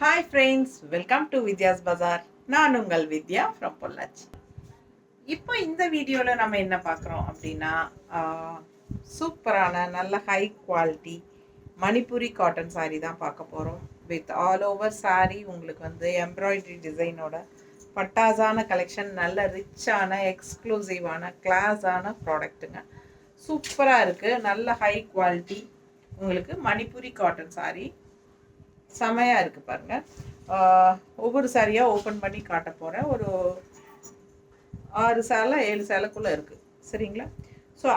Hi friends, welcome to Vidya's Bazaar. நான் உங்கள் வித்யா from Pollachi. இப்போ இந்த வீடியோவில் நம்ம என்ன பார்க்குறோம் அப்படின்னா சூப்பரான நல்ல high quality Manipuri cotton saree தான் பார்க்க போகிறோம். வித் ஆல் ஓவர் saree உங்களுக்கு வந்து எம்ப்ராய்டரி டிசைனோட பட்டாசான கலெக்ஷன், நல்ல ரிச்சான எக்ஸ்க்ளூசிவான கிளாஸான ப்ராடக்ட்டுங்க. சூப்பராக இருக்குது. நல்ல ஹை குவாலிட்டி உங்களுக்கு மணிப்புரி காட்டன் saree செமையாக இருக்குது பாருங்கள். ஒவ்வொரு சாரியாக ஓப்பன் பண்ணி காட்ட போகிறேன். ஒரு 6 சேலை 7 சேலைக்குள்ளே இருக்குது, சரிங்களா? ஸோ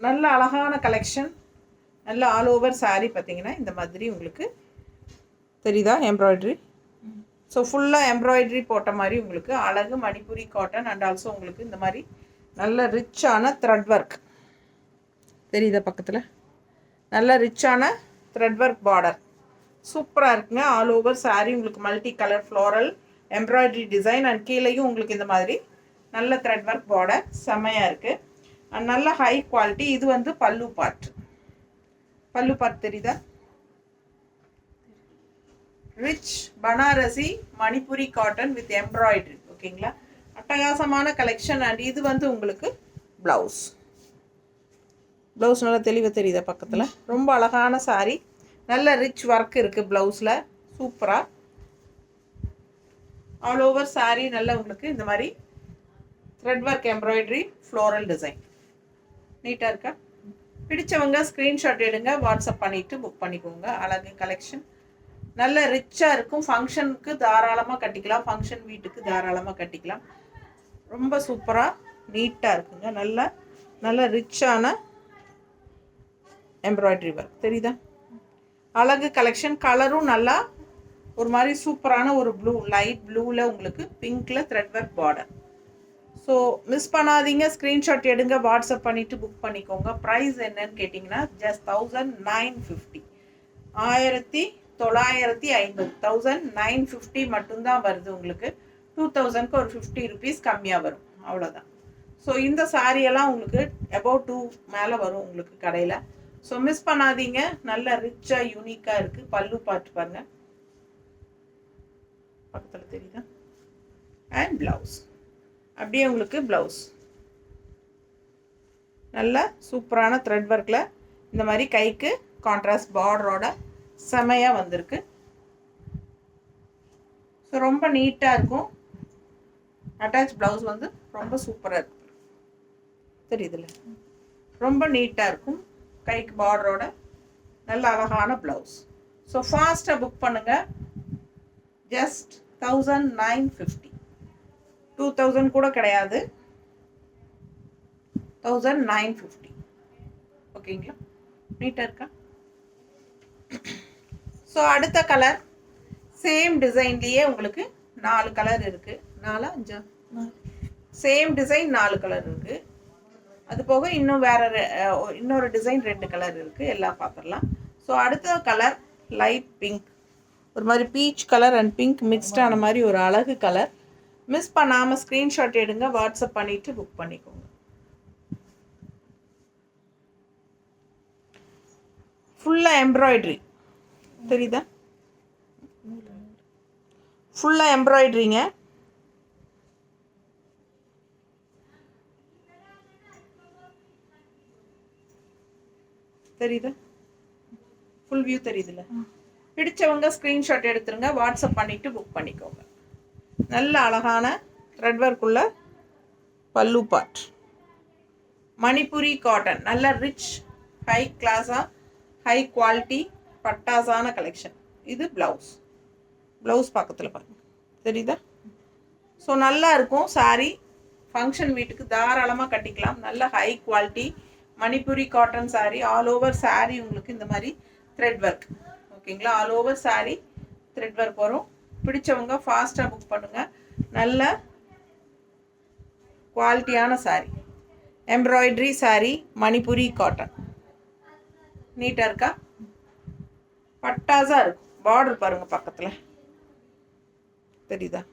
நல்ல அழகான கலெக்ஷன், நல்ல ஆல் ஓவர் சாரீ பார்த்திங்கன்னா இந்த மாதிரி உங்களுக்கு தெரியுதா எம்ப்ராய்ட்ரி. ஸோ ஃபுல்லாக எம்ப்ராய்ட்ரி போட்ட மாதிரி உங்களுக்கு அழகு மணிப்புரி காட்டன். அண்ட் ஆல்சோ உங்களுக்கு இந்த மாதிரி நல்ல ரிச்சான த்ரெட் ஒர்க் தெரியுதா பக்கத்தில், நல்ல ரிச்சான த்ரெட் ஒர்க் பார்டர் சூப்பராக இருக்குங்க. ஆல் ஓவர் சாரீ உங்களுக்கு multi colour floral embroidery design and கீழேயும் உங்களுக்கு இந்த மாதிரி நல்ல த்ரெட் ஒர்க் பார்டர் செம்மையாக இருக்குது. அண்ட் நல்ல ஹை குவாலிட்டி. இது வந்து பல்லு பார்ட் தெரியுதா? Rich Banarasi Manipuri cotton with embroidery. ஓகேங்களா, அட்டகாசமான கலெக்ஷன். அண்ட் இது வந்து உங்களுக்கு ப்ளவுஸ் நல்லா தெளிவாக தெரியுதா பக்கத்தில். ரொம்ப அழகான சாரீ, நல்ல ரிச் ஒர்க் இருக்குது ப்ளவுஸில். சூப்பராக ஆல் ஓவர் சாரீ நல்ல உங்களுக்கு இந்த மாதிரி thread work embroidery floral design நீட்டாக இருக்கா? பிடிச்சவங்க ஸ்க்ரீன்ஷாட் எடுங்க, வாட்ஸ்அப் பண்ணிவிட்டு புக் பண்ணிக்கோங்க. அழகு கலெக்ஷன், நல்ல ரிச்சாக இருக்கும். ஃபங்க்ஷனுக்கு தாராளமாக கட்டிக்கலாம், ஃபங்க்ஷன் வீட்டுக்கு தாராளமாக கட்டிக்கலாம். ரொம்ப சூப்பராக நீட்டாக இருக்குங்க. நல்ல ரிச்சான எம்ப்ராய்டரி ஒர்க் தெரியுதா? அழகு கலெக்ஷன். கலரும் நல்லா ஒரு மாதிரி சூப்பரான ஒரு ப்ளூ, லைட் ப்ளூவில் உங்களுக்கு பிங்க்கில் thread work border. So miss பண்ணாதீங்க, ஸ்க்ரீன்ஷாட் எடுங்க, வாட்ஸ்அப் பண்ணிவிட்டு புக் பண்ணிக்கோங்க. ப்ரைஸ் என்னன்னு கேட்டிங்கன்னா ஜஸ்ட் 1950, 1950, 1950 மட்டும்தான் வருது உங்களுக்கு. 2000க்கு ஒரு 50 rupees கம்மியாக வரும், அவ்வளோதான். ஸோ இந்த சாரியெல்லாம் உங்களுக்கு அபவுட் 2 மேலே வரும் உங்களுக்கு கடையில். ஸோ மிஸ் பண்ணாதீங்க. நல்ல ரிச்சாக யூனிக்காக இருக்குது. பல்லு பார்த்து பாருங்க பக்கத்தில் தெரியுதா? அண்ட் ப்ளவுஸ் அப்படியே உங்களுக்கு ப்ளவுஸ் நல்ல சூப்பரான த்ரெட் ஒர்க்கில் இந்த மாதிரி கைக்கு கான்ட்ராஸ்ட் பார்டரோட செமையாக வந்திருக்கு. ஸோ ரொம்ப நீட்டாக இருக்கும். அட்டாச் ப்ளவுஸ் வந்து ரொம்ப சூப்பராக இருக்கு, தெரியுதுல்ல? ரொம்ப நீட்டாக இருக்கும். கைக்கு பார்டரோட நல்ல அழகான ப்ளவுஸ். ஸோ ஃபாஸ்ட்டாக புக் பண்ணுங்கள். ஜஸ்ட் 1950, 2000 கூட கிடையாது, 1950. ஓகேங்களா, நீட்டாக இருக்கா? ஸோ அடுத்த கலர் சேம் டிசைன்லேயே உங்களுக்கு 4 கலர் இருக்குது. 4 5 சேம் டிசைன் 4 கலர் இருக்குது. அது போக இன்னும் வேறு இன்னொரு டிசைன் 2 கலர் இருக்குது. எல்லாம் பார்த்துடலாம். ஸோ அடுத்த கலர் லைட் பிங்க், ஒரு மாதிரி பீச் கலர் அண்ட் பிங்க் மிக்ஸ்டான மாதிரி ஒரு அழகு கலர். மிஸ் பண்ணாமல் ஸ்க்ரீன்ஷாட் எடுங்க, வாட்ஸ்அப் பண்ணிவிட்டு புக் பண்ணிக்கோங்க. ஃபுல்லாக எம்ப்ராய்ட்ரி தெரியுதா? ஃபுல்லாக எம்ப்ராய்ட்ரிங்க. தெரியுதா? ஃபுல் வியூ தெரியுதுல்ல? பிடிச்சவங்க ஸ்க்ரீன்ஷாட் எடுத்துருங்க, வாட்ஸ்அப் பண்ணிவிட்டு புக் பண்ணிக்கோங்க. நல்ல அழகான த்ரெட் ஒர்க்குள்ள பல்லு பார்ட் மணிப்புரி காட்டன், நல்ல ரிச் ஹை கிளாஸாக ஹை குவாலிட்டி பட்டாசான கலெக்ஷன். இது ப்ளவுஸ் பக்கத்தில் பாருங்கள், தெரியுதா? ஸோ நல்லா இருக்கும் சாரீ. ஃபங்க்ஷன் வீட்டுக்கு தாராளமாக கட்டிக்கலாம். நல்ல high quality Manipuri cotton sari. All over sari உங்களுக்கு இந்த மாதிரி த்ரெட் ஒர்க். ஓகேங்களா, all over sari thread work வரும். பிடிச்சவங்க ஃபாஸ்ட்டாக புக் பண்ணுங்கள். நல்ல குவாலிட்டியான சாரீ, எம்ப்ராய்டரி சாரீ, மணிப்புரி காட்டன். நீட்டாக இருக்கா? பட்டாசாக இருக்கும். பார்டர் பாருங்கள் பக்கத்தில், தெரியுதா?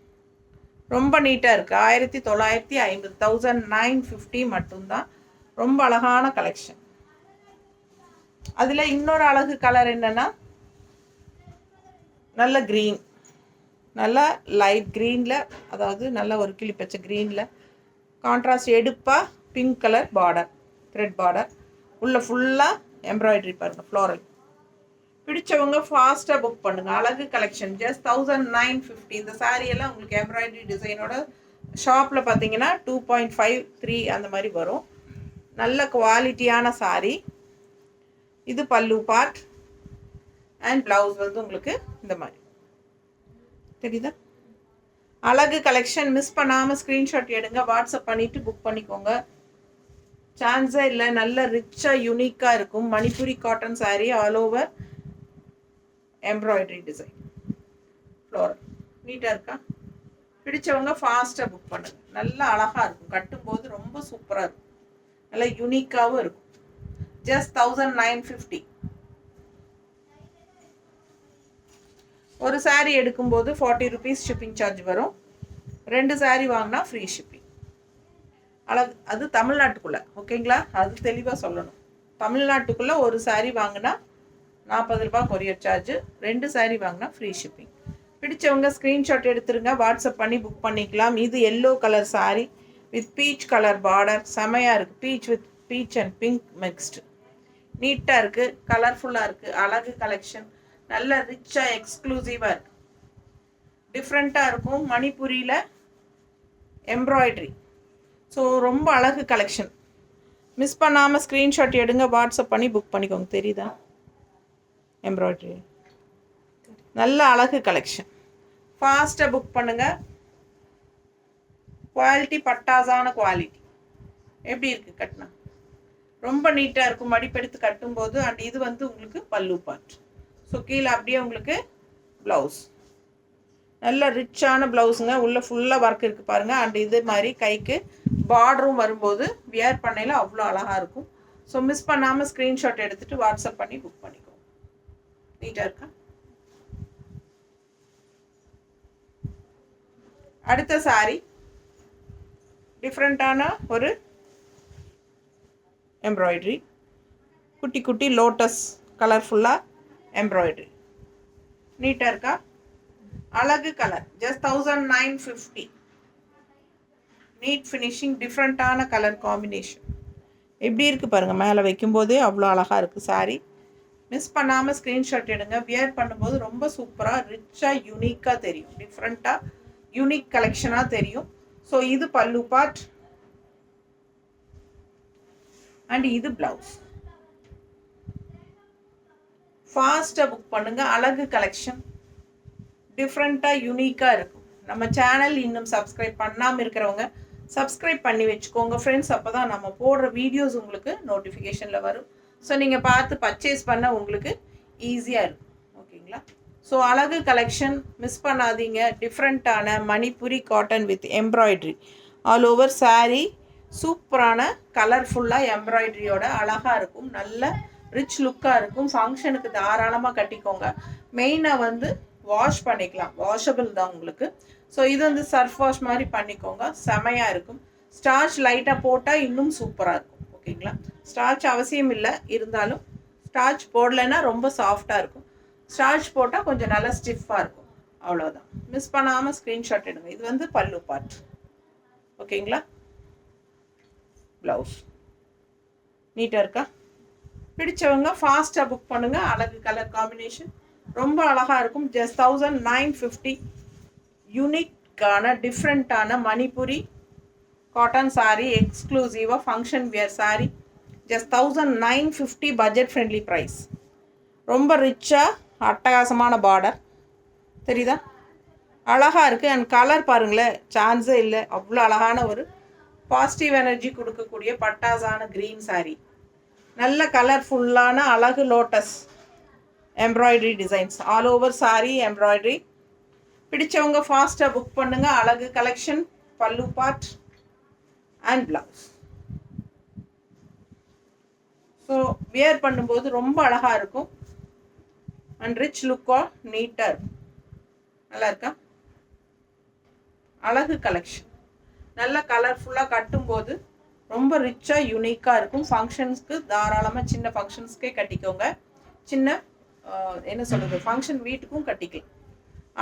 ரொம்ப நீட்டாக இருக்குது. 1950, 1950 மட்டும்தான். ரொம்ப அழகான கலெக்ஷன். அதில் இன்னொரு அழகு கலர் என்னென்னா நல்ல க்ரீன், நல்லா லைட் க்ரீனில், அதாவது நல்ல ஒரு கிளி பச்சை க்ரீனில் கான்ட்ராஸ்ட் எடுப்பாக pink colour border, thread border, உள்ள ஃபுல்லாக எம்ப்ராய்டரி பாருங்கள் ஃப்ளோரல். பிடிச்சவங்க ஃபாஸ்ட்டாக புக் பண்ணுங்கள். அழகு கலெக்ஷன் ஜஸ்ட் 1950. இந்த சாரியெல்லாம் உங்களுக்கு எம்ப்ராய்டரி டிசைனோட ஷாப்பில் பார்த்தீங்கன்னா 2.53 அந்த மாதிரி வரும். நல்ல குவாலிட்டியான சாரீ. இது பல்லு பார்ட் அண்ட் ப்ளவுஸ் வந்து உங்களுக்கு இந்த மாதிரி தெரியுதா? அழகு கலெக்ஷன். மிஸ் பண்ணாமல் ஸ்க்ரீன்ஷாட் எடுங்க, வாட்ஸ்அப் பண்ணிவிட்டு புக் பண்ணிக்கோங்க. சான்ஸே இல்லை. நல்ல ரிச்சாக யூனிக்காக இருக்கும். Manipuri cotton sari, all over embroidery design, floral. நீட்டாக இருக்கா? பிடிச்சவங்க ஃபாஸ்ட்டாக புக் பண்ணுங்க. நல்லா அழகாக இருக்கும், கட்டும்போது ரொம்ப சூப்பராக இருக்கும், நல்லா யூனிக்காகவும் இருக்கும். ஜஸ்ட் 1950. ஒரு சாரீ எடுக்கும்போது 40 rupees ஷிப்பிங் சார்ஜ் வரும். 2 சாரீ வாங்கினா ஃப்ரீ ஷிப்பிங். அது தமிழ்நாட்டுக்குள்ளே, ஓகேங்களா? அது தெளிவாக சொல்லணும். தமிழ்நாட்டுக்குள்ளே ஒரு சாரீ வாங்கினா 40 ரூபா கொரியர் சார்ஜ், 2 சாரீ வாங்கினா ஃப்ரீ ஷிப்பிங். பிடிச்சவங்க ஸ்க்ரீன்ஷாட் எடுத்துருங்க, வாட்ஸ்அப் பண்ணி புக் பண்ணிக்கலாம். இது yellow colour sari with peach colour border, செமையாக இருக்குது. Beach with beach and pink mixed, நீட்டாக இருக்குது, கலர்ஃபுல்லாக இருக்குது. அழகு கலெக்ஷன். நல்ல ரிச்சாக எக்ஸ்க்ளூசிவாக இருக்குது, டிஃப்ரெண்ட்டாக இருக்கும். மணிப்புரியில் எம்ப்ராய்டரி. ஸோ ரொம்ப அழகு கலெக்ஷன். மிஸ் பண்ணாமல் ஸ்க்ரீன்ஷாட் எடுங்க, வாட்ஸ்அப் பண்ணி புக் பண்ணிக்கோங்க. தெரியுதா? எம்ப்ராய்டரி நல்ல அழகு கலெக்ஷன். ஃபாஸ்ட்டாக புக் பண்ணுங்கள். குவாலிட்டி பட்டாசான குவாலிட்டி. எப்படி இருக்குது கட்டினா? ரொம்ப நீட்டாக இருக்கும் மடிப்பெடுத்து கட்டும்போது. அண்ட் இது வந்து உங்களுக்கு பல்லு பார்ட். ஸோ கீழே அப்படியே உங்களுக்கு ப்ளவுஸ், நல்ல ரிச்சான ப்ளவுஸுங்க. உள்ளே ஃபுல்லாக ஒர்க் இருக்குது பாருங்கள். அண்ட் இது மாதிரி கைக்கு பார்டரும் வரும்போது வியர் பண்ணையில் அவ்வளோ அழகாக இருக்கும். ஸோ மிஸ் பண்ணாமல் ஸ்க்ரீன்ஷாட் எடுத்துகிட்டு வாட்ஸ்அப் பண்ணி புக் பண்ணிக்கோங்க. நீட்டாக இருக்கா? அடுத்த சாரி டிஃப்ரெண்ட்டான ஒரு எம்ப்ராய்டரி, குட்டி குட்டி லோட்டஸ் கலர்ஃபுல்லாக எம்ப்ராய்டரி. நீட்டாக இருக்கா? அழகு கலர். ஜஸ்ட் 1950. நீட் ஃபினிஷிங், டிஃப்ரெண்ட்டான கலர் காம்பினேஷன். எப்படி இருக்குது பாருங்கள், மேலே வைக்கும்போதே அவ்வளோ அழகாக இருக்குது சாரீ. மிஸ் பண்ணாமல் ஸ்க்ரீன்ஷாட் எடுங்க. வியர் பண்ணும்போது ரொம்ப சூப்பராக ரிச்சாக யூனிக்காக தெரியும், டிஃப்ரெண்ட்டாக யூனிக் கலெக்ஷனாக தெரியும். ஸோ இது பல்லு பார்ட் அண்ட் இது ப்ளவுஸ். ஃபாஸ்ட்டாக புக் பண்ணுங்கள். அழகு கலெக்ஷன் டிஃப்ரெண்ட்டாக யூனிக்காக இருக்கும். நம்ம சேனல் இன்னும் சப்ஸ்கிரைப் பண்ணாமல் இருக்கிறவங்க சப்ஸ்கிரைப் பண்ணி வச்சுக்கோங்க ஃப்ரெண்ட்ஸ். அப்போ தான் நம்ம போடுற வீடியோஸ் உங்களுக்கு நோட்டிஃபிகேஷனில் வரும். ஸோ நீங்கள் பார்த்து பர்ச்சேஸ் பண்ண உங்களுக்கு ஈஸியாக இருக்கும், ஓகேங்களா? ஸோ அழகு கலெக்ஷன் மிஸ் பண்ணாதீங்க. டிஃப்ரெண்ட்டான Manipuri cotton with embroidery all over sari. சூப்பரான கலர்ஃபுல்லாக எம்ப்ராய்டரியோட அழகாக இருக்கும். நல்ல ரிச் லுக்காக இருக்கும். ஃபங்க்ஷனுக்கு தாராளமாக கட்டிக்கோங்க. மெயினாக வந்து வாஷ் பண்ணிக்கலாம், வாஷபிள் தான் உங்களுக்கு. ஸோ இது வந்து சர்ஃப் வாஷ் மாதிரி பண்ணிக்கோங்க, செமையாக இருக்கும். ஸ்டார்ச் லைட்டாக போட்டால் இன்னும் சூப்பராக இருக்கும், ஓகேங்களா? ஸ்டார்ச் அவசியம் இல்லை, இருந்தாலும் ஸ்டார்ச் போடலைன்னா ரொம்ப சாஃப்டாக இருக்கும். ஸ்டார்ச் போட்டால் கொஞ்சம் நல்லா ஸ்டிஃபாக இருக்கும், அவ்வளோதான். மிஸ் பண்ணாமல் ஸ்க்ரீன்ஷாட் எடுங்க. இது வந்து பல்லு பார்ட், ஓகேங்களா? ப்ளவுஸ் நீட்டாக இருக்கா? பிடிச்சவங்க ஃபாஸ்ட்டாக புக் பண்ணுங்கள். அழகு கலர் காம்பினேஷன் ரொம்ப அழகாக இருக்கும். ஜஸ்ட் 1950. யூனிக்கான டிஃப்ரெண்ட்டான மணிப்புரி காட்டன் சாரீ, எக்ஸ்க்ளூசிவாக function wear sari. Just 1950 budget friendly price. ரொம்ப ரிச்சாக அட்டகாசமான பார்டர் தெரியுதா? அழகாக இருக்குது. அண்ட் கலர் பாருங்களேன், சான்ஸே இல்லை, அவ்வளோ அழகான ஒரு பாசிட்டிவ் எனர்ஜி கொடுக்கக்கூடிய பட்டாசான க்ரீன் சாரீ. நல்ல கலர்ஃபுல்லான அழகு lotus embroidery designs all over sari embroidery. பிடிச்சவங்க ஃபாஸ்ட்டாக புக் பண்ணுங்கள். அழகு கலெக்ஷன், பல்லு part and blouse. So wear பண்ணும்போது ரொம்ப அழகாக இருக்கும் அண்ட் ரிச் லுக்காக நீட்டாக இருக்கும். நல்லா இருக்கா? அழகு கலெக்ஷன் நல்ல கலர்ஃபுல்லாக கட்டும்போது ரொம்ப ரிச்சாக யூனிக்காக இருக்கும். ஃபங்க்ஷன்ஸ்க்கு தாராளமாக, சின்ன ஃபங்க்ஷன்ஸ்க்கே கட்டிக்கோங்க. சின்ன என்ன சொல்கிறது, ஃபங்க்ஷன் வீட்டுக்கும் கட்டிக்கலாம்.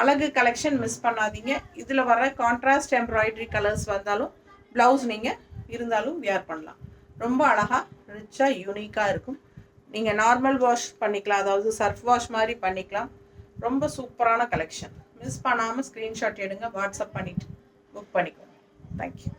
அழகு கலெக்ஷன் மிஸ் பண்ணாதீங்க. இதில் வர கான்ட்ராஸ்ட் எம்ப்ராய்டரி கலர்ஸ் வந்தாலும் ப்ளவுஸ் நீங்கள் இருந்தாலும் வியர் பண்ணலாம். ரொம்ப அழகாக ரிச்சாக யூனிக்காக இருக்கும். நீங்கள் நார்மல் வாஷ் பண்ணிக்கலாம், அதாவது சர்ஃப் வாஷ் மாதிரி பண்ணிக்கலாம். ரொம்ப சூப்பரான கலெக்ஷன். மிஸ் பண்ணாமல் ஸ்க்ரீன்ஷாட் எடுங்க, வாட்ஸ்அப் பண்ணிவிட்டு புக் பண்ணிக்கோங்க. தேங்க்யூ.